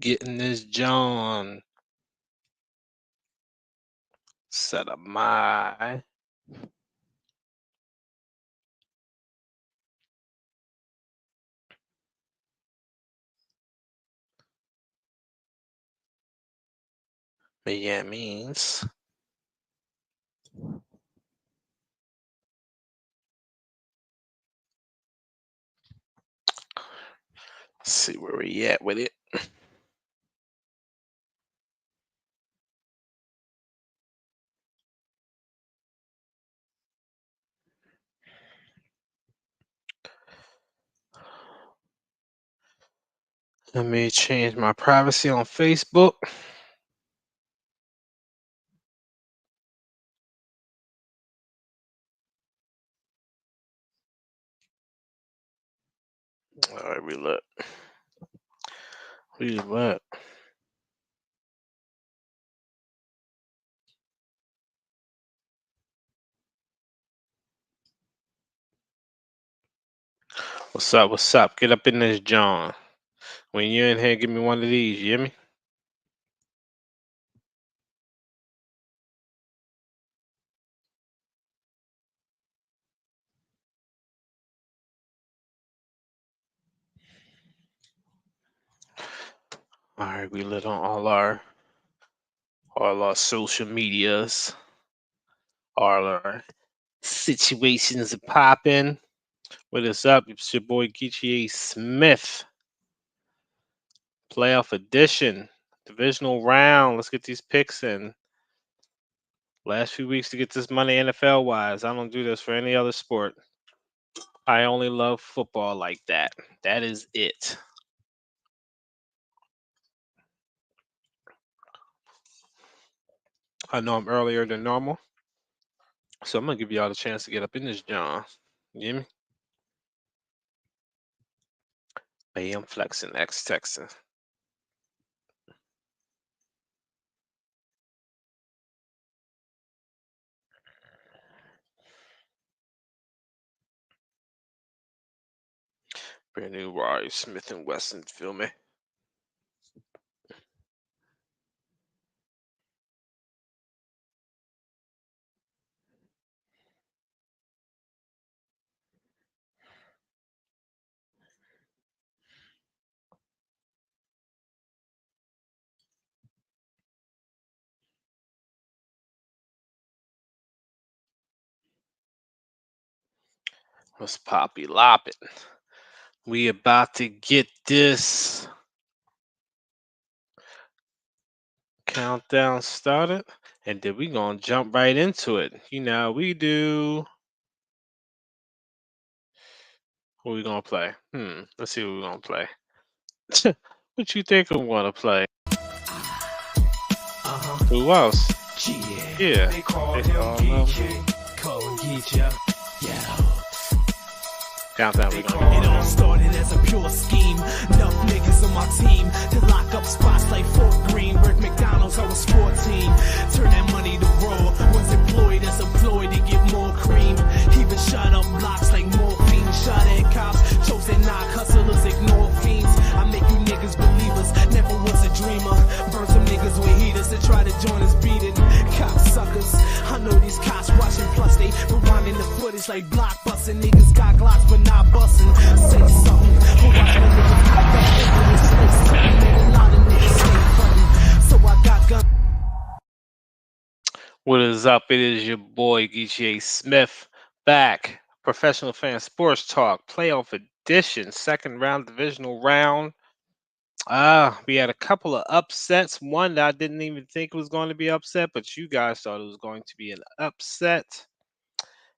Getting this John set up my Miami's. Let's see where we at with it. Let me change my privacy on Facebook. All right, we look. We look. What's up? What's up? Get up in this John. When you're in here, give me one of these. You hear me? All right, we lit on all our social medias, all our situations are popping. What is up? It's your boy Geechee Smith. Playoff edition, divisional round. Let's get these picks in. Last few weeks to get this money NFL wise. I don't do this for any other sport. I only love football like that. That is it. I know I'm earlier than normal, so I'm gonna give y'all the chance to get up in this John. You hear me? Hey, I'm flexing X Texan. Brand new Rari Smith and Wesson, feel me? What's poppy lopping? We about to get this countdown started, and then we gonna jump right into it. You know how we do. What we gonna play? Let's see what we're gonna play. What you think I'm gonna play? Who else? Yeah, They call they him call him Geechee. Call him Geechee. Yeah. countdown. We It gonna all started as a pure scheme. Enough niggas on my team to lock up spots like Fort Greene. Work McDonald's, I was 14. Turn that money to roll. Was employed as employed to get more cream. Even shot up blocks like morphine. Shot at cops, chose to knock hustlers, ignore fiends. I make you niggas believers, never was a dreamer. Burn some niggas with heaters to try to join us beating. Cocksuckers, I know these cops watching, plus they rewinding the footage like blockbusting. Niggas got glocks but not busting. Say something, but watch my niggas come back into this place. Something that a lot of niggas stay frontin'. So I got guns. What is up? It is your boy Geechee Smith back. Professional Fan Sports Talk Playoff Edition, second round divisional round. We had a couple of upsets. One that I didn't even think was going to be upset, but you guys thought it was going to be an upset.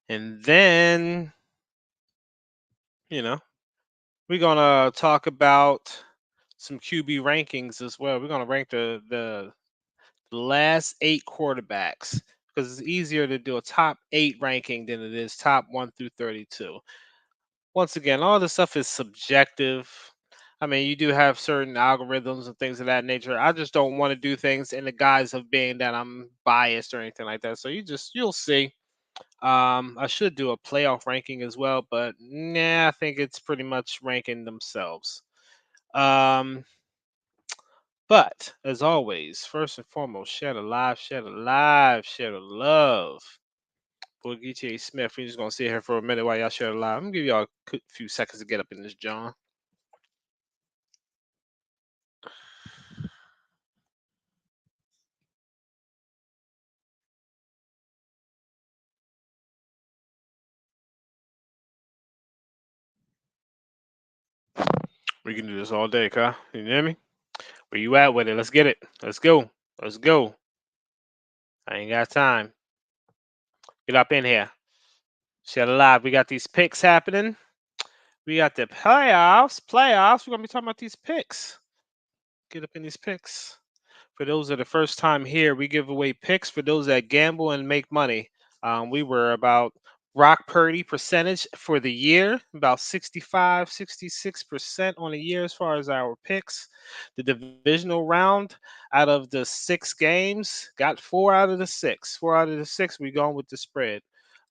And then, you know, we're gonna talk about some QB rankings as well. We're gonna rank the last 8 quarterbacks because it's easier to do a top 8 ranking than it is top 1 through 32. Once again, all this stuff is subjective. I mean, you do have certain algorithms and things of that nature. I just don't want to do things in the guise of being that I'm biased or anything like that. So you'll see. I should do a playoff ranking as well, but nah, I think it's pretty much ranking themselves. Um, But as always, first and foremost, share the live, share the live, share the love. Boy, GTA Smith, we're just gonna sit here for a minute while y'all share the live. I'm gonna give y'all a few seconds to get up in this John. We can do this all day, Kyle. You hear me? Where you at with it? Let's get it. Let's go. Let's go. I ain't got time. Get up in here. Share the live. We got these picks happening. We got the playoffs. Playoffs. We're gonna be talking about these picks. Get up in these picks. For those that are the first time here, we give away picks for those that gamble and make money. We were about Brock Purdy percentage for the year, about 65, 66% on the year as far as our picks. The divisional round, out of the 6 games, got 4 out of the 6. 4 out of the 6, we going with the spread.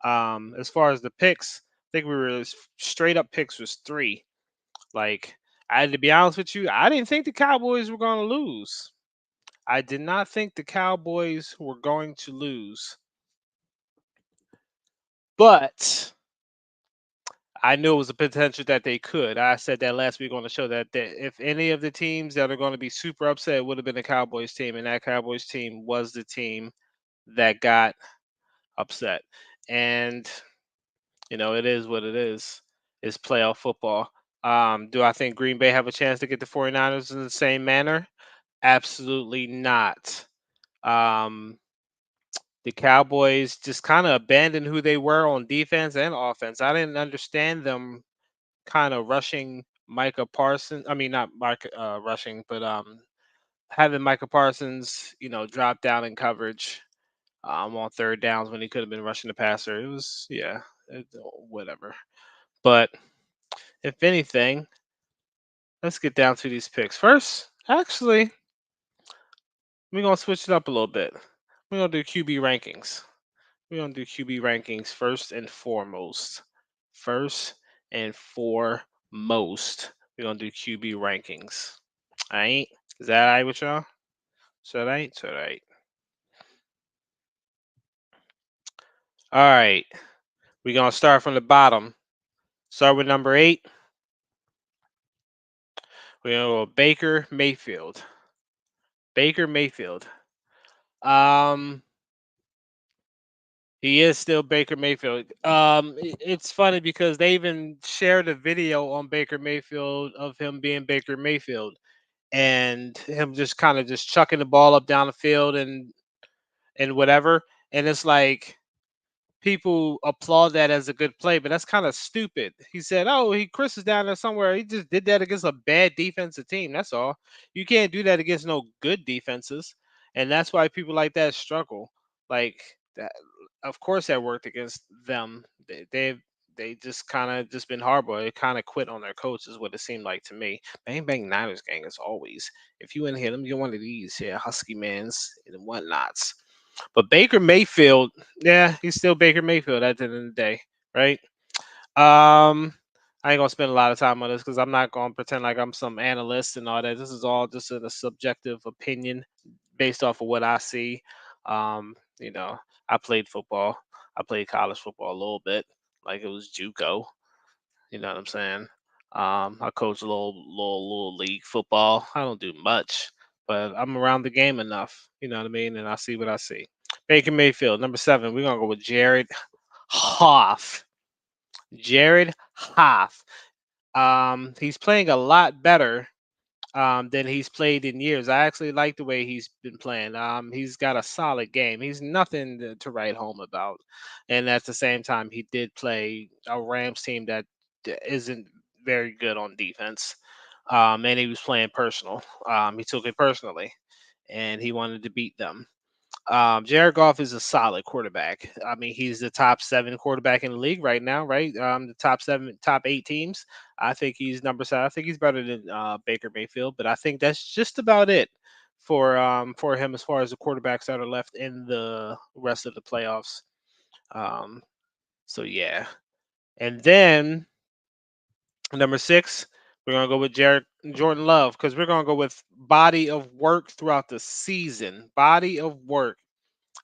As far as the picks, I think we were straight up picks was 3. Like, to be honest with you, I didn't think the Cowboys were going to lose. I did not think the Cowboys were going to lose, but I knew it was a potential that they could. I said that last week on the show that if any of the teams that are going to be super upset, it would have been the Cowboys team, and that Cowboys team was the team that got upset. And it is what it is. It's playoff football. Do I think Green Bay have a chance to get the 49ers in the same manner? Absolutely not. Um, the Cowboys just kind of abandoned who they were on defense and offense. I didn't understand them kind of rushing Micah Parsons. I mean, not Micah rushing, but having Micah Parsons, drop down in coverage on third downs when he could have been rushing the passer. It was, yeah, whatever. But if anything, let's get down to these picks. First, actually, we're going to switch it up a little bit. We're going to do QB rankings. We're gonna do QB rankings first and foremost. First and foremost, we're gonna do QB rankings. Alright? Is that alright with y'all? So right? So right. Alright. We're gonna start from the bottom. Start with number 8. We're gonna go Baker Mayfield. Baker Mayfield. Um he is still Baker Mayfield. It's funny because they even shared a video on Baker Mayfield of him being Baker Mayfield and him just kind of just chucking the ball up down the field and whatever. And it's like people applaud that as a good play, but that's kind of stupid. He said, "Oh, Chris is down there somewhere. He just did that against a bad defensive team. That's all. You can't do that against no good defenses, and that's why people like that struggle. Like that, of course, that worked against them. They just kind of just been horrible. They kind of quit on their coach, is what it seemed like to me. Bang Bang Niners gang as always. If you in here, let me get one of these here, Husky Mans and whatnots. But Baker Mayfield, yeah, he's still Baker Mayfield at the end of the day, right? I ain't gonna spend a lot of time on this because I'm not gonna pretend like I'm some analyst and all that. This is all just a subjective opinion based off of what I see. Um, you know, I played football. I played college football a little bit, like it was JUCO. You know what I'm saying? I coach a little league football. I don't do much, but I'm around the game enough. You know what I mean? And I see what I see. Baker Mayfield, number 7. We're gonna go with Jared Hoff. Jared Hoff. He's playing a lot better than he's played in years. I actually like the way he's been playing. He's got a solid game. He's nothing to write home about. And at the same time, he did play a Rams team that isn't very good on defense. And he was playing personal. He took it personally, and he wanted to beat them. Jared Goff is a solid quarterback. I mean, he's the top 7 quarterback in the league right now, right? The top 8 teams. I think he's number 7. I think he's better than Baker Mayfield, but I think that's just about it for him as far as the quarterbacks that are left in the rest of the playoffs. Um, so yeah, and then number 6, We're gonna go with Jordan Love because we're gonna go with body of work throughout the season. Body of work.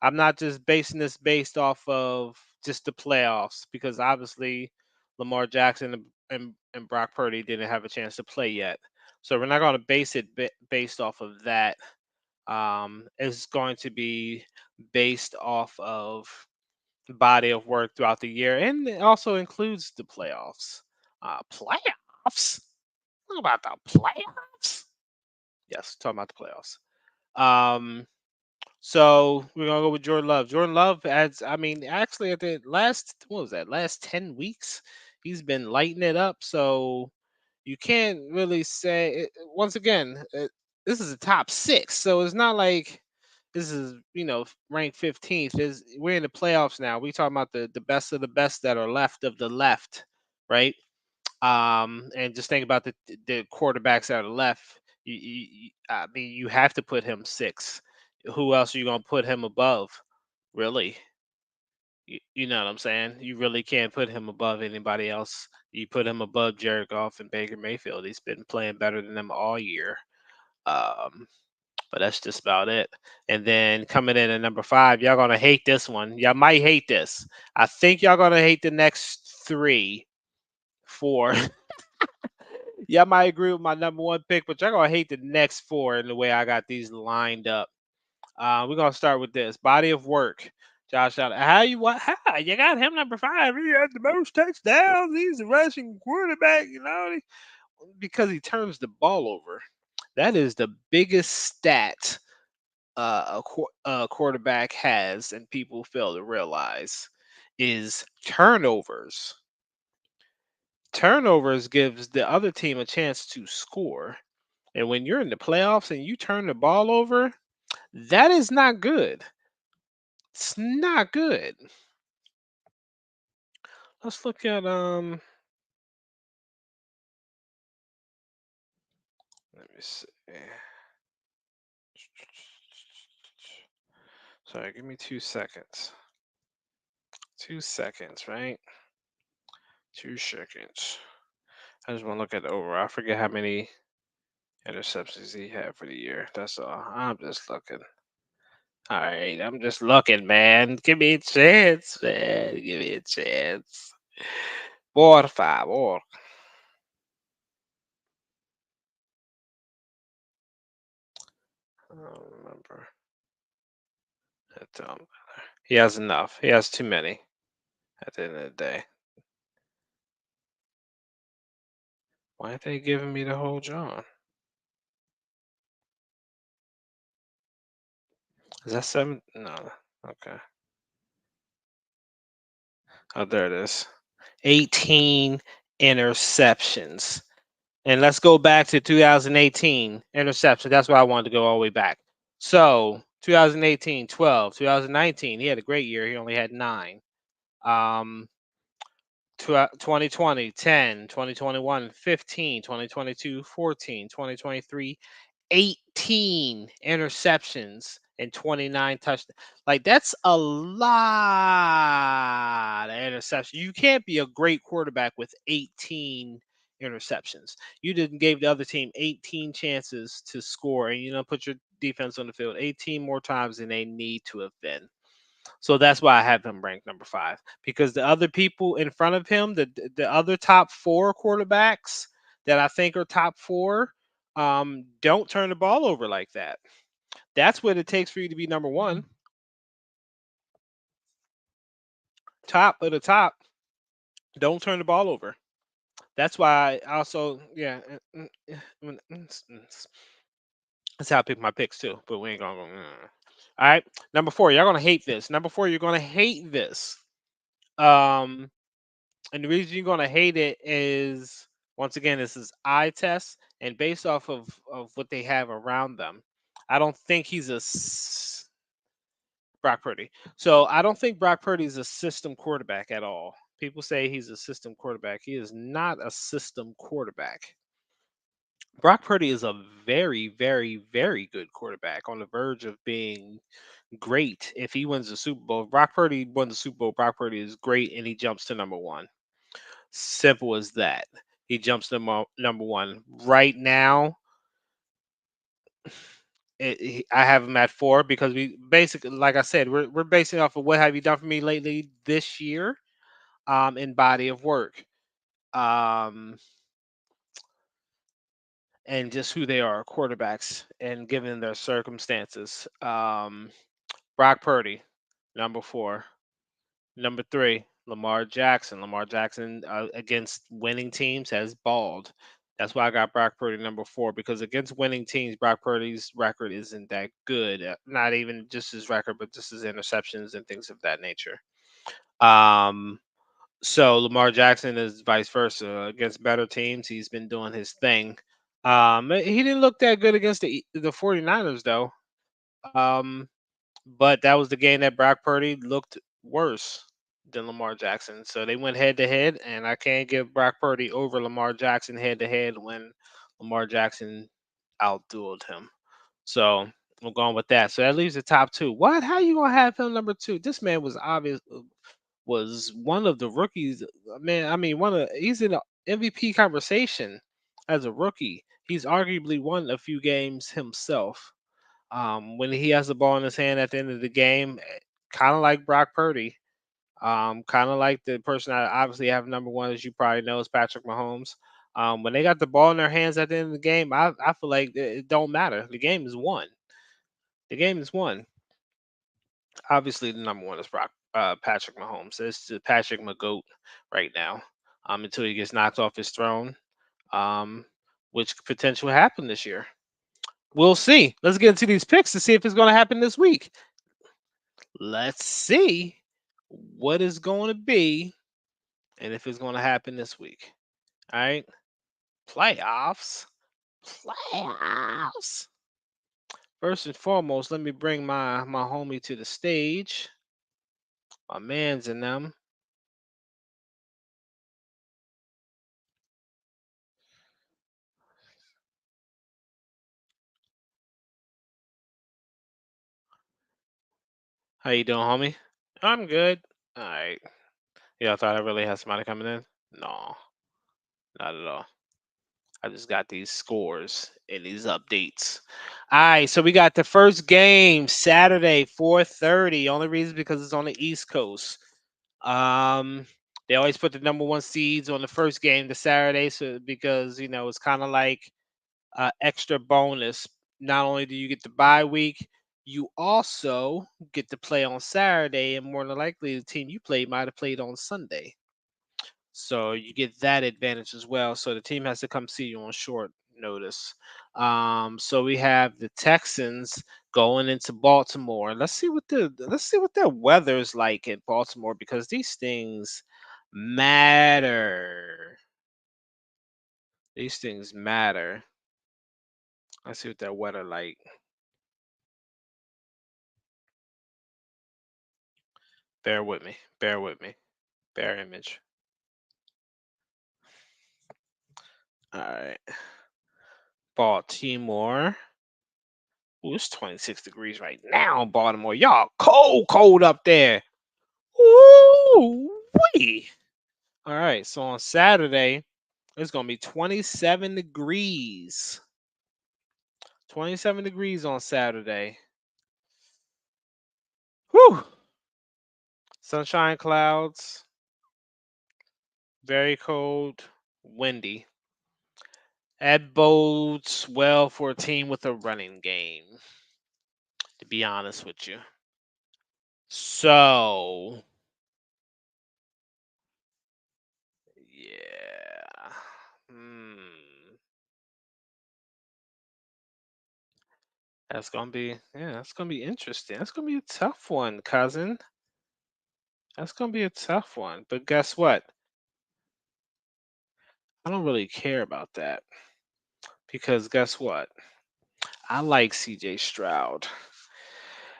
I'm not just basing this based off of just the playoffs because obviously Lamar Jackson and Brock Purdy didn't have a chance to play yet. So we're not going to base it based off of that. It's going to be based off of body of work throughout the year, and it also includes the playoffs. Playoffs? What about the playoffs? Yes, talking about the playoffs. Um, So we're gonna go with Jordan Love. Jordan Love adds, I mean, actually at the last what was that, last 10 weeks, he's been lighting it up. So you can't really say once again, this is a top six. So it's not like this is, ranked 15th. Is we're in the playoffs now. We talking about the best of the best that are left of the left, right? And just think about the quarterbacks that are left. I mean, you have to put him six. Who else are you gonna put him above? Really? You know what I'm saying? You really can't put him above anybody else. You put him above Jared Goff and Baker Mayfield. He's been playing better than them all year. Um, but that's just about it. And then coming in at number five, y'all gonna hate this one. Y'all might hate this. I think y'all gonna hate the next three, four. Y'all might agree with my number one pick, but y'all gonna hate the next four in the way I got these lined up. We're gonna start with this body of work. Josh Allen. How you got him number five? He had the most touchdowns. He's a rushing quarterback, because he turns the ball over. That is the biggest stat a quarterback has, and people fail to realize is turnovers. Turnovers gives the other team a chance to score. And when you're in the playoffs and you turn the ball over, that is not good. It's not good. Let's look at let me see. Sorry, give me 2 seconds. 2 seconds, right? 2 seconds. I just want to look at the overall. I forget how many interceptions he had for the year. That's all. I'm just looking. All right, I'm just looking, man. Give me a chance, man. Give me a chance. Por favor. I don't remember. It don't matter. He has enough. He has too many at the end of the day. Why aren't they giving me the whole John? Is that seven? No. Okay. Oh, there it is. 18 interceptions. And let's go back to 2018 interception. That's why I wanted to go all the way back. So 2018, 12, 2019, he had a great year. He only had nine. Um, 2020, 10, 2021, 15, 2022, 14, 2023, 18 interceptions and 29 touchdowns. Like that's a lot of interceptions. You can't be a great quarterback with 18 interceptions. You didn't gave the other team 18 chances to score and put your defense on the field 18 more times than they need to have been. So that's why I have him ranked number five because the other people in front of him, the other top four quarterbacks that I think are top four, don't turn the ball over like that. That's what it takes for you to be number one. Top of the top, don't turn the ball over. That's why I also, yeah, that's how I pick my picks too. But we ain't gonna go. All right, number four, y'all gonna hate this. Number four, you're gonna hate this. Um, and the reason you're gonna hate it is once again, this is eye test and based off of what they have around them. I don't think he's Brock Purdy. So I don't think Brock Purdy is a system quarterback at all. People say he's a system quarterback. He is not a system quarterback. Brock Purdy is a very, very, very good quarterback on the verge of being great. If he wins the Super Bowl, if Brock Purdy won the Super Bowl, Brock Purdy is great and he jumps to number one. Simple as that. he jumps to number one. Right now, I have him at four because we basically, like I said, we're basing off of what have you done for me lately this year, in body of work, um, and just who they are, quarterbacks, and given their circumstances. Brock Purdy, number four. Number three, Lamar Jackson. Lamar Jackson, against winning teams has balled. That's why I got Brock Purdy number four, because against winning teams, Brock Purdy's record isn't that good. Not even just his record, but just his interceptions and things of that nature. Um, so Lamar Jackson is vice versa. Against better teams, he's been doing his thing. He didn't look that good against the 49ers though. Um, but that was the game that Brock Purdy looked worse than Lamar Jackson. So they went head to head, and I can't give Brock Purdy over Lamar Jackson head to head when Lamar Jackson outdueled him. So I'm going with that. So that leaves the top two. What? How you gonna have him number two? This man was obvious, was one of the rookies. Man, I mean, he's in the MVP conversation as a rookie. He's arguably won a few games himself. When he has the ball in his hand at the end of the game, kind of like Brock Purdy, kind of like the person I obviously have number one, as you probably know, is Patrick Mahomes. When they got the ball in their hands at the end of the game, I feel like it don't matter. The game is won. The game is won. Obviously, the number one is Patrick Mahomes. It's the Patrick McGoat right now, until he gets knocked off his throne, um, which could potentially happen this year. We'll see. Let's get into these picks to see if it's going to happen this week. Let's see what is going to be and if it's going to happen this week. All right. Playoffs. Playoffs. First and foremost, let me bring my homie to the stage. My man's in them. How you doing, homie? I'm good. All right. Yeah, I thought I really had somebody coming in. No, not at all. I just got these scores and these updates. All right, so we got the first game Saturday, 4:30. Only reason because it's on the East Coast. Um, they always put the number one seeds on the first game, the Saturday, so because it's kind of like extra bonus. Not only do you get the bye week, you also get to play on Saturday, and more than likely, the team you played might have played on Sunday. So you get that advantage as well. So the team has to come see you on short notice. So we have the Texans going into Baltimore. Let's see what their weather's like in Baltimore, because these things matter. These things matter. Let's see what their weather like. Bear with me. Bear with me. Bear image. All right. Baltimore. Ooh, it's 26 degrees right now in Baltimore. Y'all cold up there. Ooh, wee. All right. So on Saturday, it's going to be 27 degrees. 27 degrees on Saturday. Whew. Sunshine, clouds, very cold, windy. That bodes well for a team with a running game, to be honest with you. So, yeah. That's gonna be interesting. That's gonna be a tough one, cousin. That's gonna be a tough one. But guess what? I don't really care about that, because guess what? I like CJ Stroud.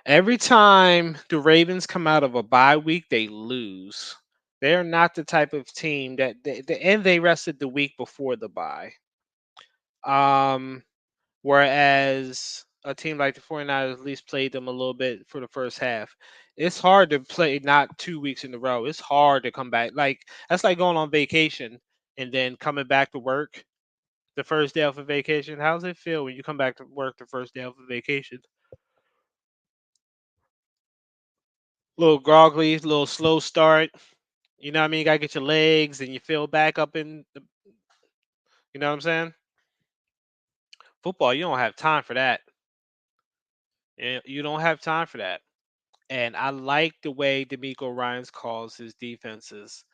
Every time the Ravens come out of a bye week, they lose. They're not the type of team and they rested the week before the bye. Um, Whereas a team like the 49ers at least played them a little bit for the first half. It's hard to play not 2 weeks in a row. It's hard to come back. Like, that's like going on vacation and then coming back to work the first day off of vacation. How does it feel when you come back to work the first day off of vacation? A little groggy, a little slow start. You know what I mean? You gotta get your legs and you feel back up in the, you know what I'm saying? Football, you don't have time for that. You don't have time for that. And I like the way D'Amico Ryans calls his defenses,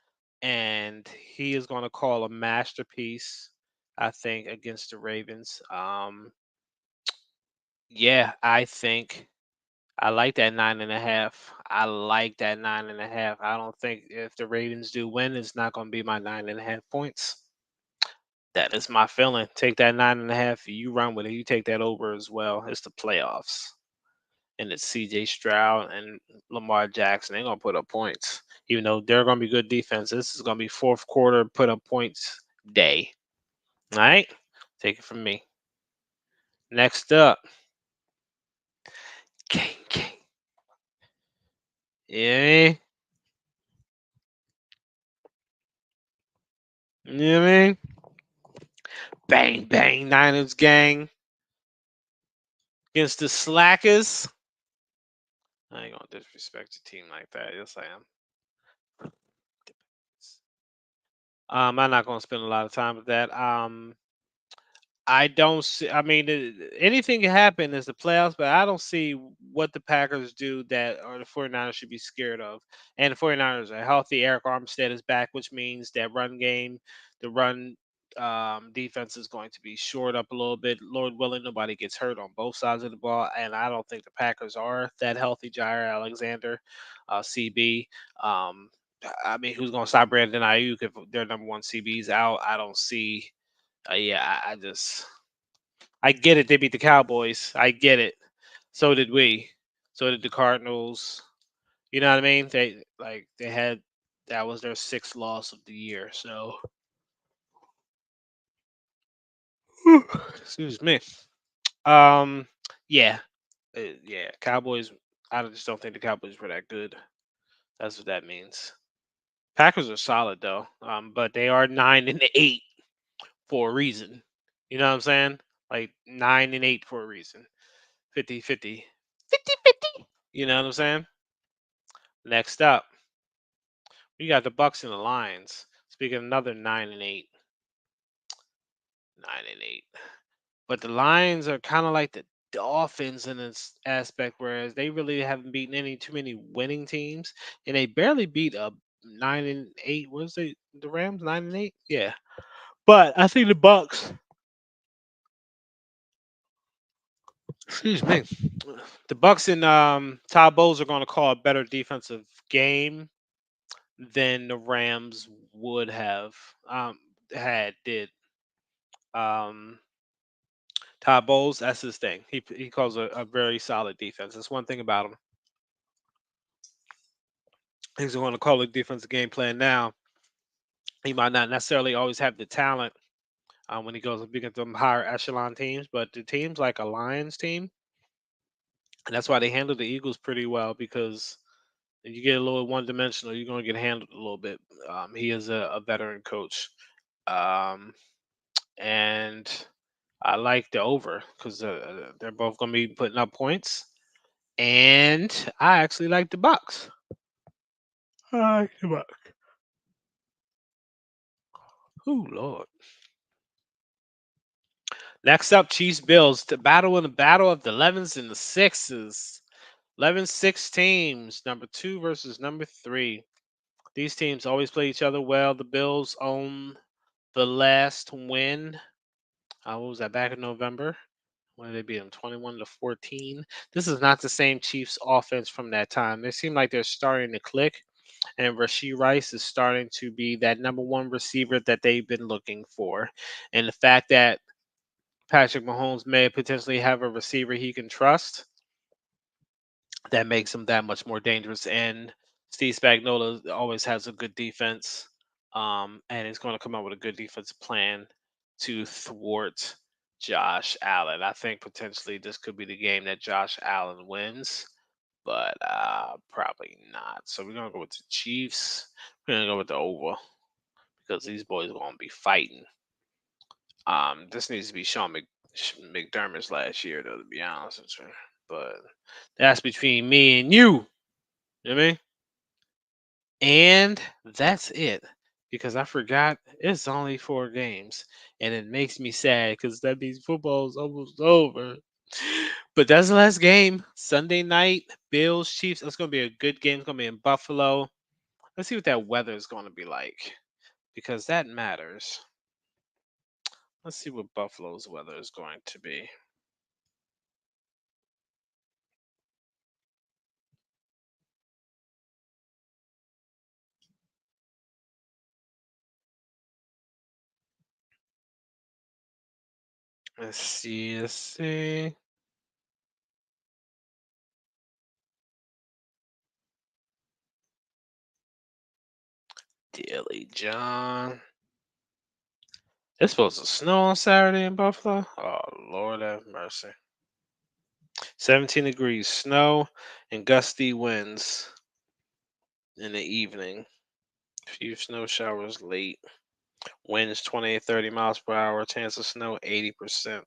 and he is going to call a masterpiece, I think, against the Ravens. Yeah, I think I like that 9.5. I like that 9.5. I don't think if the Ravens do win, it's not going to be my 9.5 points. That is my feeling. Take that 9.5. You run with it. You take that over as well. It's the playoffs. And it's CJ Stroud and Lamar Jackson. They're gonna put up points. Even though they're gonna be good defense. This is gonna be fourth quarter put up points day. All right? Take it from me. Next up. Gang gang. Yeah. You know what I mean? Bang bang Niners gang against the slackers. I ain't gonna disrespect the team like that. Yes I am. I'm not gonna spend a lot of time with that. I don't see. I mean, anything can happen as the playoffs, but I don't see what the Packers do that or the 49ers should be scared of. And the 49ers are healthy. Eric Armstead is back, which means that run game, the run defense is going to be shored up a little bit. Lord willing, nobody gets hurt on both sides of the ball. And I don't think the Packers are that healthy. Jair Alexander, CB. Um, I mean, who's going to stop Brandon Ayuk if their number one CB's out? I don't see. Yeah, I just I get it. They beat the Cowboys. I get it. So did we. So did the Cardinals. You know what I mean? They had that was their sixth loss of the year. So excuse me. Um, yeah, yeah. Cowboys. I just don't think the Cowboys were that good. That's what that means. Packers are solid though. But they are 9-8 for a reason. You know what I'm saying? Like 9-8 for a reason. 50-50. 50-50. You know what I'm saying? Next up, we got the Bucks and the Lions. Speaking of another 9-8, 9-8. But the Lions are kind of like the Dolphins in this aspect, whereas they really haven't beaten any too many winning teams, and they barely beat a 9-8. What is the Rams 9-8? Yeah, but I think the Bucks. Excuse me. The Bucks and Todd Bowles are going to call a better defensive game than the Rams would have did. Um, Todd Bowles, that's his thing. He calls a very solid defense. That's one thing about him. He's going to call a defensive game plan now. He might not necessarily always have the talent when he goes up against them higher echelon teams, but the teams like a Lions team, and that's why they handle the Eagles pretty well because if you get a little one dimensional, you're going to get handled a little bit. He is a veteran coach. Um, and I like the over because they're both going to be putting up points. And I actually like the Bucks. I like the Bucks. Oh Lord. Next up, Chiefs Bills. The battle of the 11s and the sixes. 11-6 teams. Number 2 versus number 3. These teams always play each other well. The Bills own the last win. What was that back in November? When did they beat them? 21-14. This is not the same Chiefs offense from that time. They seem like they're starting to click, and Rasheed Rice is starting to be that number one receiver that they've been looking for. And the fact that Patrick Mahomes may potentially have a receiver he can trust, that makes him that much more dangerous. And Steve Spagnuolo always has a good defense, and he's going to come up with a good defensive plan to thwart Josh Allen. I think potentially this could be the game that Josh Allen wins, but probably not. So we're going to go with the Chiefs. We're going to go with the over because these boys are gonna be fighting. This needs to be McDermott's last year, though, to be honest with you. But that's between me and you. You know what I mean? And that's it. Because I forgot it's only 4 games. And it makes me sad because that means football's almost over. But that's the last game. Sunday night, Bills, Chiefs. It's going to be a good game. It's going to be in Buffalo. Let's see what that weather is going to be like. Because that matters. Let's see what Buffalo's weather is going to be. Let's see. Let's see. Daily John. It's supposed to snow on Saturday in Buffalo. Oh, Lord have mercy. 17 degrees, snow, and gusty winds in the evening. Few snow showers late. Winds 28, 30 miles per hour. Chance of snow 80%.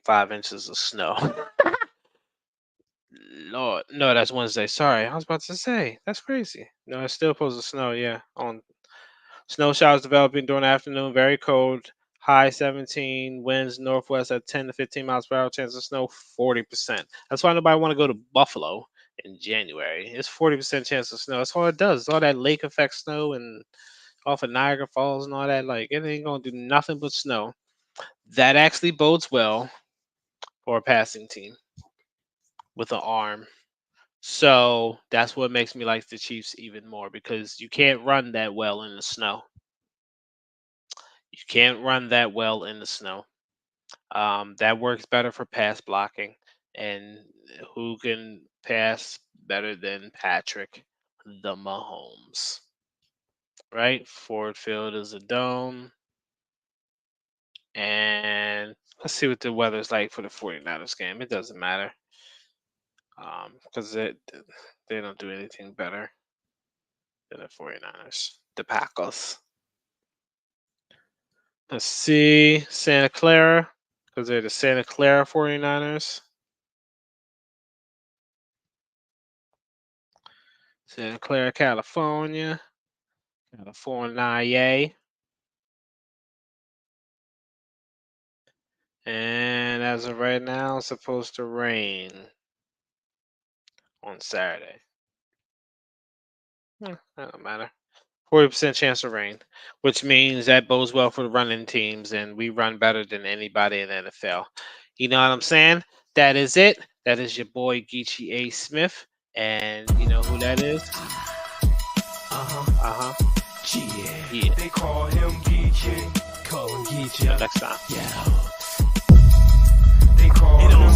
5 inches of snow. Lord, no, that's Wednesday. Sorry, I was about to say that's crazy. No, it's still supposed to snow. Yeah, on snow showers developing during the afternoon. Very cold. High 17. Winds northwest at 10 to 15 miles per hour. Chance of snow 40%. That's why nobody want to go to Buffalo in January. It's 40% chance of snow. That's all it does. It's all that lake effect snow and off of Niagara Falls and all that. Like it ain't gonna do nothing but snow. That actually bodes well for a passing team with an arm. So that's what makes me like the Chiefs even more because you can't run that well in the snow. You can't run that well in the snow. That works better for pass blocking. And who can pass better than Patrick the Mahomes? Right? Ford Field is a dome. And let's see what the weather's like for the 49ers game. It doesn't matter. Because they don't do anything better than the 49ers. The Packers. Let's see. Santa Clara. Because they're the Santa Clara 49ers. Santa Clara, California. California. And as of right now, it's supposed to rain on Saturday. That don't matter. 40% chance of rain, which means that bodes well for the running teams, and we run better than anybody in the NFL. You know what I'm saying? That is it. That is your boy Geechee A. Smith, and you know who that is? Yeah. They call him Geechee. Call him Geechee. Next time. Yeah. They call him